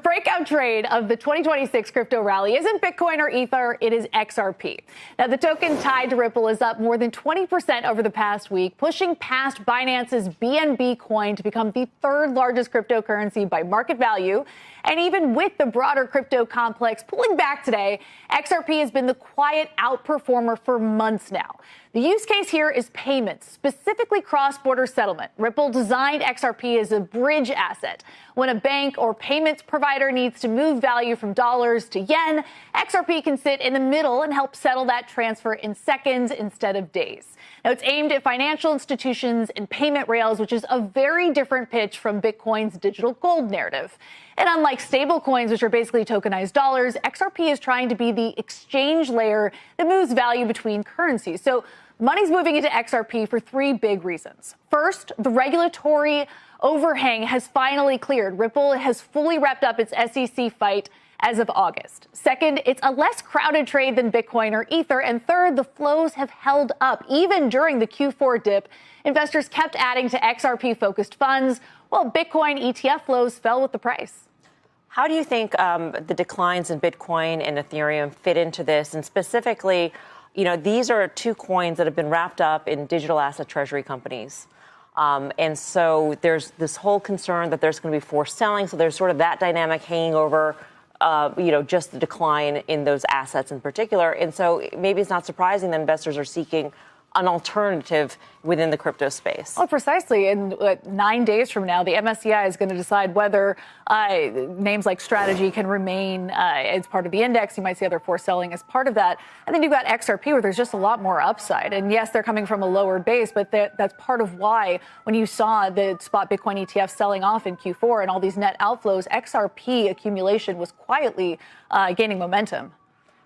breakout trade of the 2026 crypto rally isn't Bitcoin or Ether, it is XRP. Now, the token tied to Ripple is up more than 20% over the past week, pushing past Binance's BNB coin to become the third largest cryptocurrency by market value. And even with the broader crypto complex pulling back today, XRP has been the quiet outperformer for months now. The use case here is payments, specifically cross-border settlement. Ripple designed XRP as a bridge asset. When a bank or payments provider needs to move value from dollars to yen, XRP can sit in the middle and help settle that transfer in seconds instead of days. Now, it's aimed at financial institutions and payment rails, which is a very different pitch from Bitcoin's digital gold narrative. And unlike stablecoins, which are basically tokenized dollars, XRP is trying to be the exchange layer that moves value between currencies. So money's moving into XRP for three big reasons. First, the regulatory overhang has finally cleared. Ripple has fully wrapped up its SEC fight as of August. Second, it's a less crowded trade than Bitcoin or Ether. And third, the flows have held up. Even during the Q4 dip, investors kept adding to XRP-focused funds, while Bitcoin ETF flows fell with the price. How do you think the declines in Bitcoin and Ethereum fit into this? And specifically, these are two coins that have been wrapped up in digital asset treasury companies. And so there's this whole concern that there's going to be forced selling. So there's sort of that dynamic hanging over, just the decline in those assets in particular. And so maybe it's not surprising that investors are seeking an alternative within the crypto space. Well, precisely. In 9 days from now, the MSCI is going to decide whether names like Strategy can remain as part of the index. You might see other forced selling as part of that. And then you've got XRP, where there's just a lot more upside. And yes, they're coming from a lower base, but that's part of why when you saw the spot Bitcoin ETF selling off in Q4 and all these net outflows, XRP accumulation was quietly gaining momentum.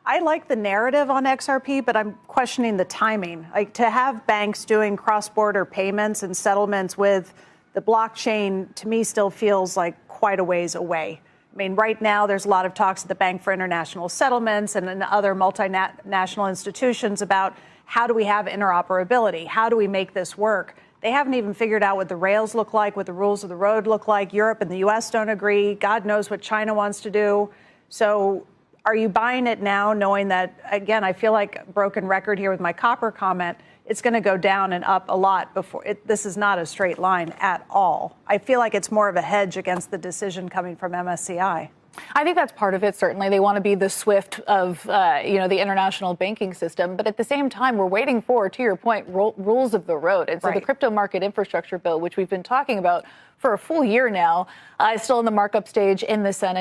I like the narrative on XRP, but I'm questioning the timing. Like, to have banks doing cross-border payments and settlements with the blockchain, to me, still feels like quite a ways away. I mean, right now, there's a lot of talks at the Bank for International Settlements and in other multinational institutions about how do we have interoperability? How do we make this work? They haven't even figured out what the rails look like, what the rules of the road look like. Europe and the U.S. don't agree. God knows what China wants to do. So are you buying it now, knowing that, again, I feel like a broken record here with my copper comment, it's going to go down and up a lot before this is not a straight line at all. I feel like it's more of a hedge against the decision coming from MSCI. I think that's part of it, certainly. They want to be the SWIFT of, the international banking system. But at the same time, we're waiting for, to your point, rules of the road. And so the crypto market infrastructure bill, which we've been talking about for a full year now, is still in the markup stage in the Senate.